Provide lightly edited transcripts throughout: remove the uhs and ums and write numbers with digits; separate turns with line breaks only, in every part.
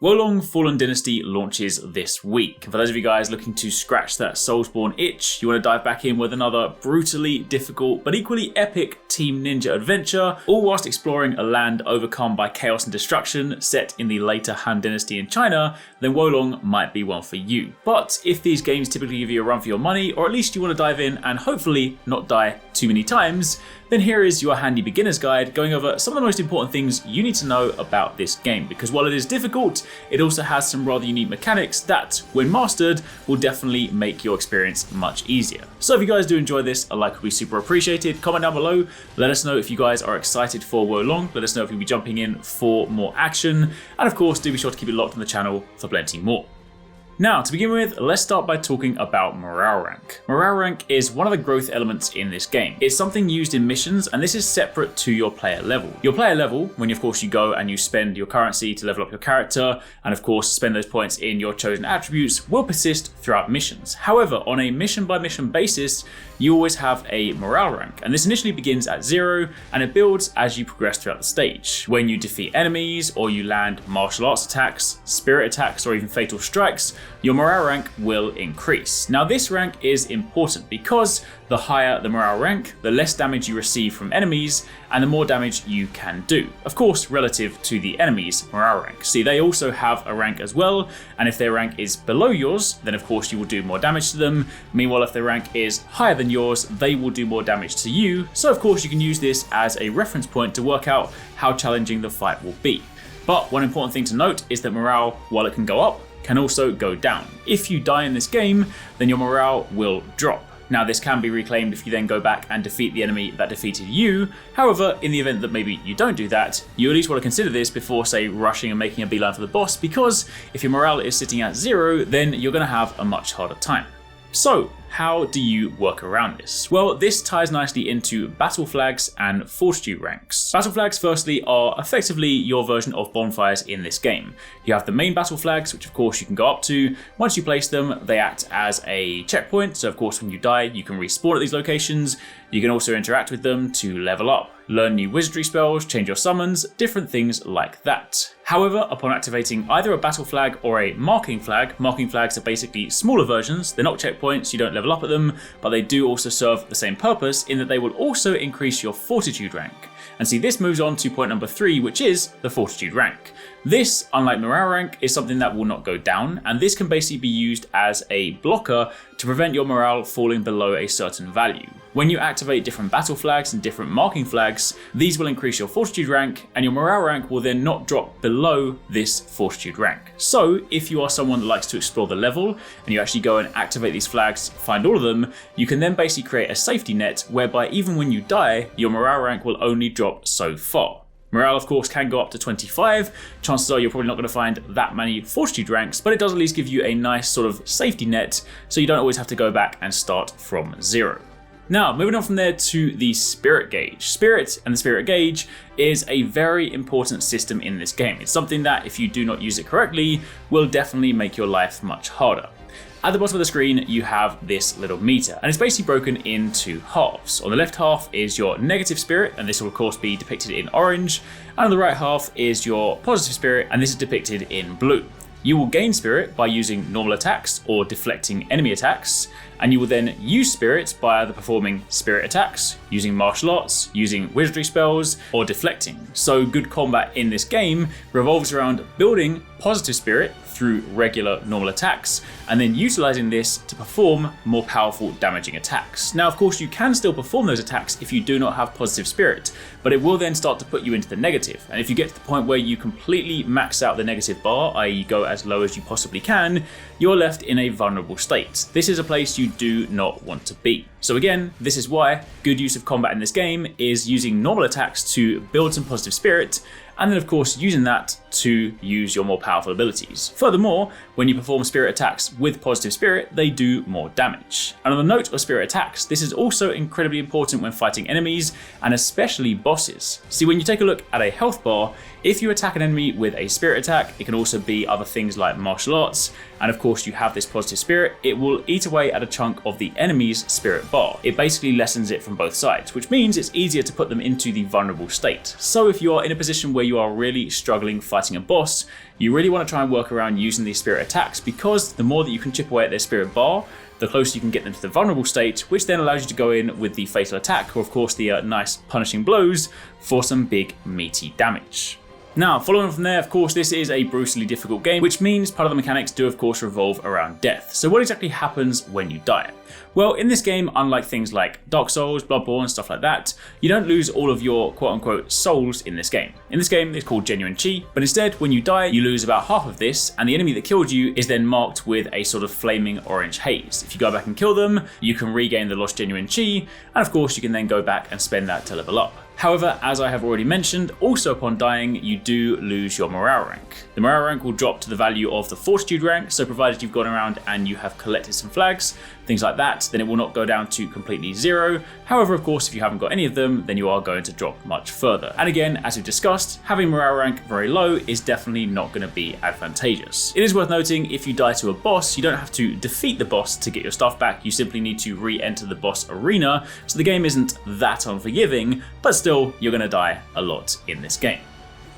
Wolong Fallen Dynasty launches this week. For those of you guys looking to scratch that Soulsborne itch, you want to dive back in with another brutally difficult but equally epic Team Ninja adventure, all whilst exploring a land overcome by chaos and destruction set in the later Han Dynasty in China, then Wolong might be one for you. But if these games typically give you a run for your money, or at least you want to dive in and hopefully not die too many times, then here is your handy beginner's guide going over some of the most important things you need to know about this game, because while it is difficult, it also has some rather unique mechanics that, when mastered, will definitely make your experience much easier. So if you guys do enjoy this, a like would be super appreciated. Comment down below, let us know if you guys are excited for Wolong, let us know if you'll be jumping in for more action, and of course do be sure to keep it locked on the channel for plenty more. Now, to begin with, let's start by talking about morale rank. Morale rank is one of the growth elements in this game. It's something used in missions, and this is separate to your player level. Your player level, when of course you go and you spend your currency to level up your character, and of course spend those points in your chosen attributes, will persist throughout missions. However, on a mission by mission basis, you always have a morale rank, and this initially begins at 0, and it builds as you progress throughout the stage. When you defeat enemies, or you land martial arts attacks, spirit attacks, or even fatal strikes, your morale rank will increase. Now this rank is important because the higher the morale rank, the less damage you receive from enemies and the more damage you can do. Of course, relative to the enemy's morale rank. See, they also have a rank as well, and if their rank is below yours, then of course you will do more damage to them. Meanwhile, if their rank is higher than yours, they will do more damage to you. So of course you can use this as a reference point to work out how challenging the fight will be. But one important thing to note is that morale, while it can go up, can also go down. If you die in this game, then your morale will drop. Now this can be reclaimed if you then go back and defeat the enemy that defeated you. However, in the event that maybe you don't do that, you at least want to consider this before, say, rushing and making a beeline for the boss, because if your morale is sitting at 0, then you're going to have a much harder time. So, how do you work around this? Well, this ties nicely into battle flags and fortitude ranks. Battle flags, firstly, are effectively your version of bonfires in this game. You have the main battle flags, which of course you can go up to. Once you place them, they act as a checkpoint, so of course when you die, you can respawn at these locations. You can also interact with them to level up, learn new wizardry spells, change your summons, different things like that. However, upon activating either a battle flag or a marking flags are basically smaller versions. They're not checkpoints, you don't level up at them, but they do also serve the same purpose in that they will also increase your fortitude rank. And see, this moves on to point number 3, which is the fortitude rank. This, unlike morale rank, is something that will not go down, and this can basically be used as a blocker to prevent your morale falling below a certain value. When you activate different battle flags and different marking flags, these will increase your fortitude rank, and your morale rank will then not drop below this fortitude rank. So if you are someone that likes to explore the level, and you actually go and activate these flags, find all of them, you can then basically create a safety net whereby even when you die, your morale rank will only drop so far. Morale, of course, can go up to 25. Chances are you're probably not going to find that many fortitude ranks, but it does at least give you a nice sort of safety net, so you don't always have to go back and start from 0. Now, moving on from there to the spirit gauge. Spirit and the spirit gauge is a very important system in this game. It's something that, if you do not use it correctly, will definitely make your life much harder. At the bottom of the screen, you have this little meter, and it's basically broken into halves. On the left half is your negative spirit, and this will of course be depicted in orange, and on the right half is your positive spirit, and this is depicted in blue. You will gain spirit by using normal attacks or deflecting enemy attacks, and you will then use spirit by either performing spirit attacks, using martial arts, using wizardry spells, or deflecting. So good combat in this game revolves around building positive spirit through regular normal attacks, and then utilizing this to perform more powerful damaging attacks. Now, of course, you can still perform those attacks if you do not have positive spirit, but it will then start to put you into the negative. And if you get to the point where you completely max out the negative bar, i.e. go as low as you possibly can, you're left in a vulnerable state. This is a place you do not want to be. So again, this is why good use of combat in this game is using normal attacks to build some positive spirit, and then of course using that to use your more powerful abilities. Furthermore, when you perform spirit attacks with positive spirit, they do more damage. And on the note of spirit attacks, this is also incredibly important when fighting enemies, and especially bosses. See, when you take a look at a health bar, if you attack an enemy with a spirit attack, it can also be other things like martial arts, and of course you have this positive spirit, it will eat away at a chunk of the enemy's spirit bar. It basically lessens it from both sides, which means it's easier to put them into the vulnerable state. So if you are in a position where where you are really struggling fighting a boss, you really want to try and work around using these spirit attacks, because the more that you can chip away at their spirit bar, the closer you can get them to the vulnerable state, which then allows you to go in with the fatal attack, or of course the nice punishing blows, for some big meaty damage. Now, following from there, of course, this is a brutally difficult game, which means part of the mechanics do of course revolve around death. So what exactly happens when you die? Well, in this game, unlike things like Dark Souls, Bloodborne, stuff like that, you don't lose all of your quote-unquote souls in this game. In this game, it's called genuine chi, but instead, when you die, you lose about half of this, and the enemy that killed you is then marked with a sort of flaming orange haze. If you go back and kill them, you can regain the lost genuine chi, and of course, you can then go back and spend that to level up. However, as I have already mentioned, also upon dying, you do lose your morale rank. The morale rank will drop to the value of the fortitude rank, so provided you've gone around and you have collected some flags, things like that, then it will not go down to completely zero. However, of course, if you haven't got any of them, then you are going to drop much further. And again, as we've discussed, having morale rank very low is definitely not going to be advantageous. It is worth noting, if you die to a boss, you don't have to defeat the boss to get your stuff back, you simply need to re-enter the boss arena, so the game isn't that unforgiving, but still, you're going to die a lot in this game.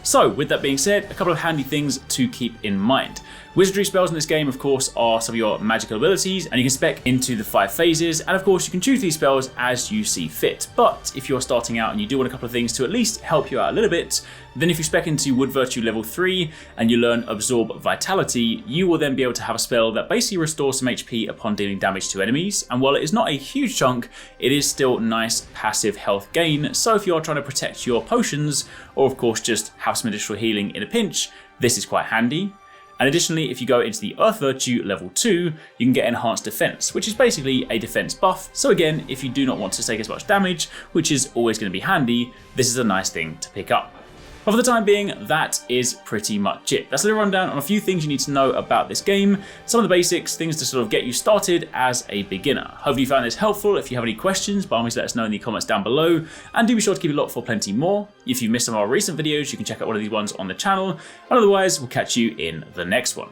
So, with that being said, a couple of handy things to keep in mind. Wizardry spells in this game, of course, are some of your magical abilities, and you can spec into the 5 phases, and of course you can choose these spells as you see fit. But if you're starting out and you do want a couple of things to at least help you out a little bit, then if you spec into Wood Virtue level 3 and you learn Absorb Vitality, you will then be able to have a spell that basically restores some HP upon dealing damage to enemies, and while it is not a huge chunk, it is still nice passive health gain, so if you're trying to protect your potions, or of course just have some additional healing in a pinch, this is quite handy. And additionally, if you go into the Earth Virtue level 2, you can get Enhanced Defense, which is basically a defense buff. So again, if you do not want to take as much damage, which is always going to be handy, this is a nice thing to pick up. But for the time being, that is pretty much it. That's a little rundown on a few things you need to know about this game, some of the basics, things to sort of get you started as a beginner. Hopefully you found this helpful. If you have any questions, by all means let us know in the comments down below, and do be sure to keep it locked for plenty more. If you've missed some of our recent videos, you can check out one of these ones on the channel, and otherwise we'll catch you in the next one.